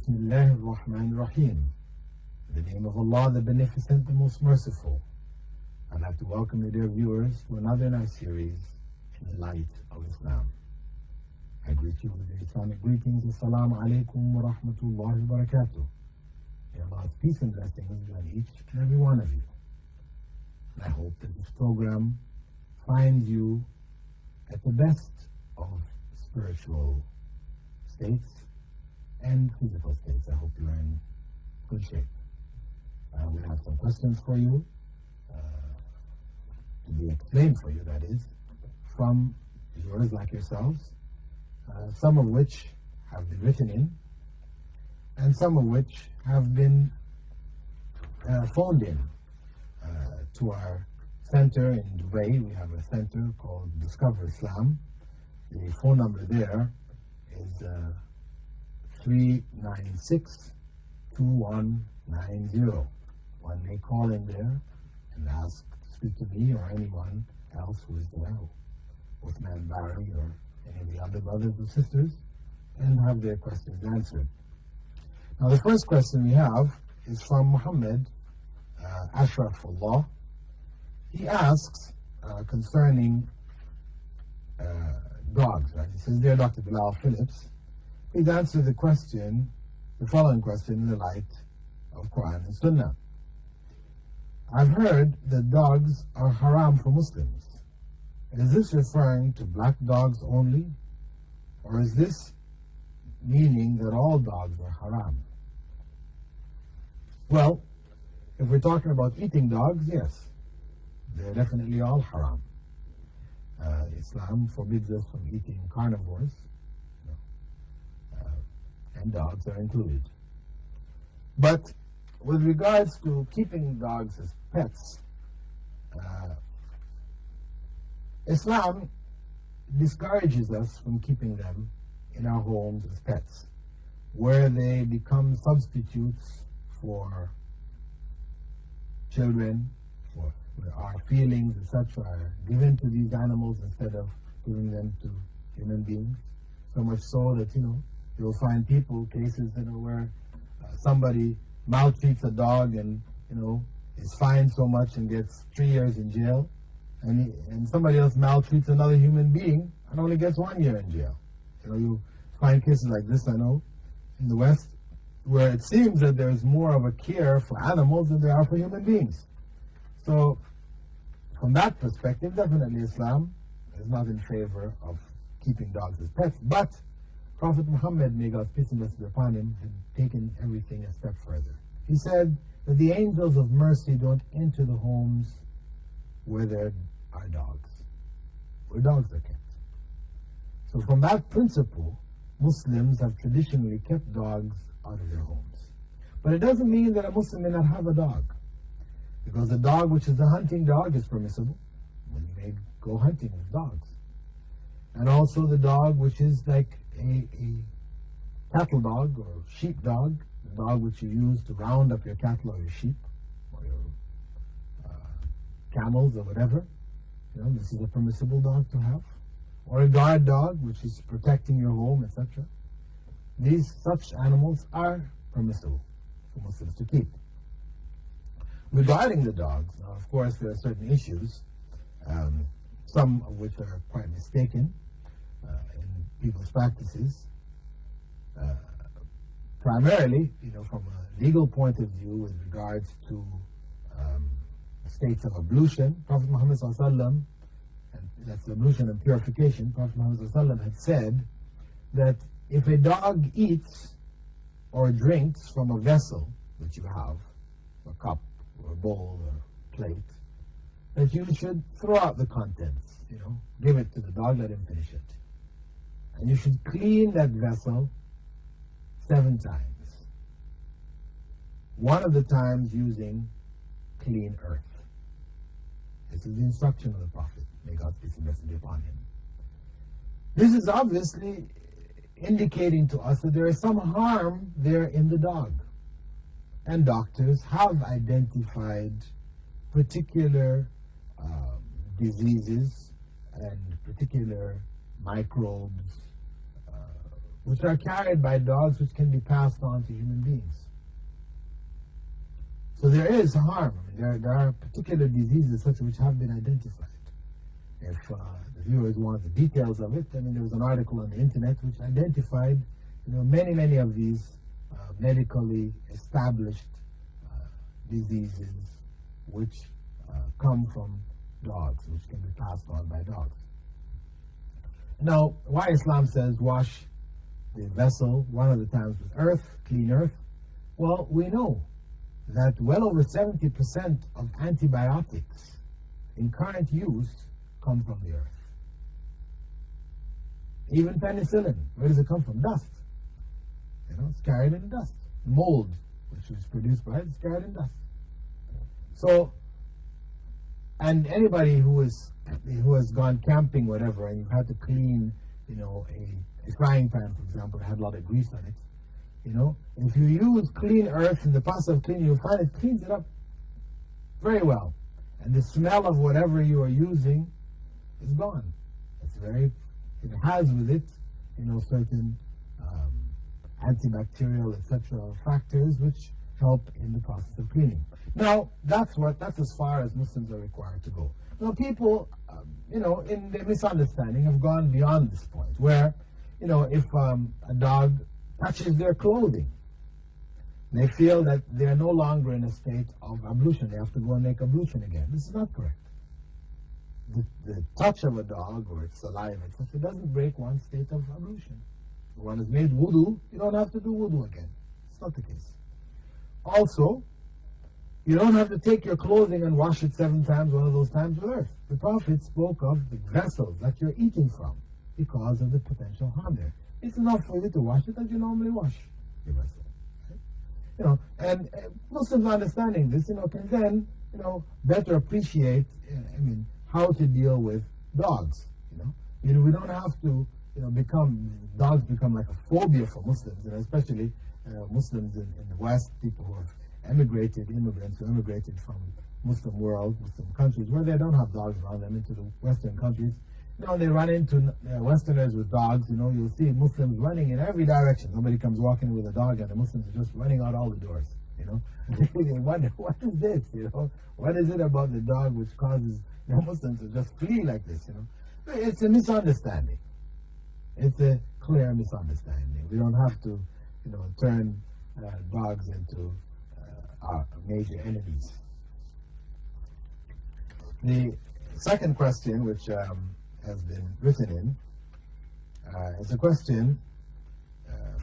Bismillah ar-Rahman ar-Rahim. In the name of Allah, the Beneficent, the Most Merciful. I'd like to welcome you, dear viewers, to another in our series, In the Light of Islam. I greet you with the Islamic greetings. Assalamu alaikum wa rahmatullahi wa barakatuh. May Allah's peace and blessings be on each and every one of you. And I hope that this program finds you at the best of spiritual states and physical states. I hope you're in good shape. We have some questions for you, to be explained for you, that is, from viewers like yourselves, some of which have been written in, and some of which have been phoned in to our center in Dubai. We have a center called Discover Islam. The phone number there is 396-2190. One may call in there and ask to speak to me or anyone else who is there, Uthman Barry or any of the other brothers and sisters, and have their questions answered. Now, the first question we have is from Muhammad Ashrafullah. He asks concerning dogs. Right? He says, "Dear Dr. Bilal Phillips, please answer the following question in the light of Quran and Sunnah. I've heard that dogs are haram for Muslims. Is this referring to black dogs only, or is this meaning that all dogs are haram?" Well, if we're talking about eating dogs, yes, they're definitely all haram. Islam forbids us from eating carnivores, and dogs are included. But with regards to keeping dogs as pets, Islam discourages us from keeping them in our homes as pets, where they become substitutes for children, for our feelings, etc., are given to these animals instead of giving them to human beings. So much so that, you'll find cases, where somebody maltreats a dog and, is fined so much and gets 3 years in jail, and somebody else maltreats another human being and only gets 1 year in jail. You find cases like this, I know, in the West, where it seems that there's more of a care for animals than there are for human beings. So, from that perspective, definitely Islam is not in favor of keeping dogs as pets, but Prophet Muhammad, may God's peace and blessings be upon him, had taken everything a step further. He said that the angels of mercy don't enter the homes where there are dogs, where dogs are kept. So from that principle, Muslims have traditionally kept dogs out of their homes. But it doesn't mean that a Muslim may not have a dog, because the dog which is the hunting dog is permissible. When you may go hunting with dogs. And also the dog which is like a cattle dog or sheep dog, the dog which you use to round up your cattle or your sheep or your camels or whatever. This is a permissible dog to have. Or a guard dog, which is protecting your home, etc. Such animals are permissible for Muslims to keep. Regarding the dogs, now, of course, there are certain issues, some of which are quite mistaken in people's practices. Primarily, from a legal point of view, with regards to states of ablution, Prophet Muhammad ﷺ, and that's ablution and purification, Prophet Muhammad ﷺ had said that if a dog eats or drinks from a vessel that you have, a cup or a bowl or plate, that you should throw out the contents, give it to the dog, let him finish it. And you should clean that vessel 7 times. One of the times using clean earth. This is the instruction of the Prophet. May God's peace and blessings be upon him. This is obviously indicating to us that there is some harm there in the dog. And doctors have identified particular diseases and particular microbes which are carried by dogs, which can be passed on to human beings. So there is harm. There are particular diseases such which have been identified. If the viewers want the details of it, I mean, there was an article on the internet which identified, many of these medically established diseases which come from dogs, which can be passed on by dogs. Now, why Islam says wash the vessel one of the times with earth, clean earth? Well, we know that well over 70% of antibiotics in current use come from the earth. Even penicillin, where does it come from? Dust. It's carried in dust. Mold, which is produced by it, is carried in dust. So, and anybody who has gone camping, whatever, and you've had to clean, a frying pan, for example, that had a lot of grease on it, if you use clean earth in the process of cleaning, you'll find it cleans it up very well. And the smell of whatever you are using is gone. It has with it, certain antibacterial, etc. factors which help in the process of cleaning. Now, that's as far as Muslims are required to go. Now, people, in their misunderstanding, have gone beyond this point, where, if a dog touches their clothing, they feel that they are no longer in a state of ablution. They have to go and make ablution again. This is not correct. The touch of a dog or its saliva, etc., doesn't break one's state of ablution. If one has made wudu, you don't have to do wudu again. It's not the case. Also, you don't have to take your clothing and wash it 7 times, one of those times with earth. The Prophet spoke of the vessels that you're eating from because of the potential harm there. It's enough for you to wash it as you normally wash your vessel. And Muslims understanding this, can then, better appreciate, how to deal with dogs. We don't have to, dogs become like a phobia for Muslims, especially Muslims in the West, people who have immigrants who immigrated from Muslim world, Muslim countries, where they don't have dogs around them, into the Western countries. They run into Westerners with dogs, you'll see Muslims running in every direction. Somebody comes walking with a dog and the Muslims are just running out all the doors, They wonder, what is this, What is it about the dog which causes Muslims to just flee like this, It's a misunderstanding. It's a clear misunderstanding. We don't have to, turn dogs into our major enemies. The second question, which has been written in, is a question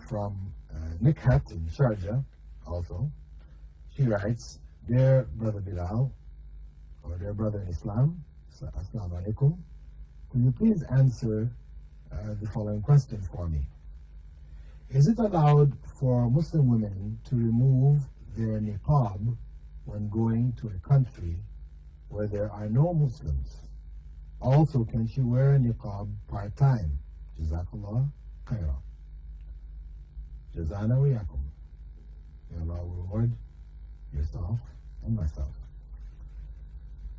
from Nikhat in Sharjah also. She writes, "Dear Brother Bilal, or dear brother in Islam, Assalamu alaikum, could you please answer the following question for me? Is it allowed for Muslim women to remove their niqab when going to a country where there are no Muslims? Also, can she wear a niqab part-time? Jazakallah khairah. Jazana wa yakum. May Allah reward yourself and myself."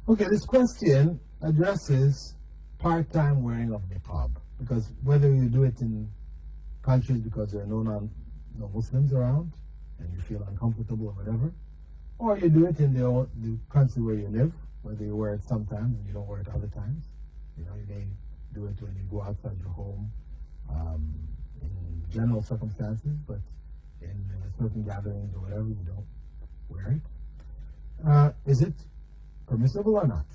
Okay, this question addresses part-time wearing of niqab, because whether you do it in countries because there are no Muslims around and you feel uncomfortable or whatever, or you do it in the country where you live, whether you wear it sometimes and you don't wear it other times. You may do it when you go outside your home in general circumstances, but in certain gatherings or whatever, you don't wear it. Is it permissible or not?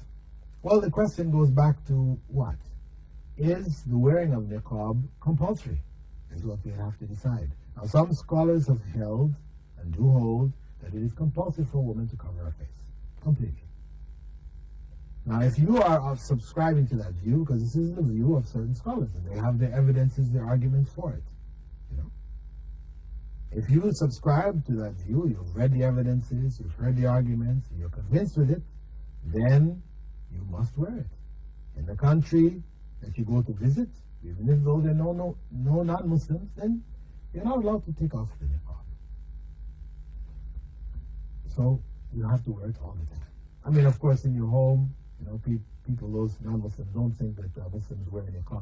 Well, the question goes back to what? Is the wearing of niqab compulsory? Is what we have to decide. Now, some scholars have held and do hold that it is compulsory for a woman to cover her face completely. Now, if you are subscribing to that view, because this is the view of certain scholars, and they have their evidences, their arguments for it, If you subscribe to that view, you've read the evidences, you've heard the arguments, you're convinced with it, then you must wear it. In the country that you go to visit, even if though there are no non-Muslims, then you're not allowed to take off the niqab. So you have to wear it all the time. Of course, in your home, people, those non-Muslims, don't think that Muslims wear niqab.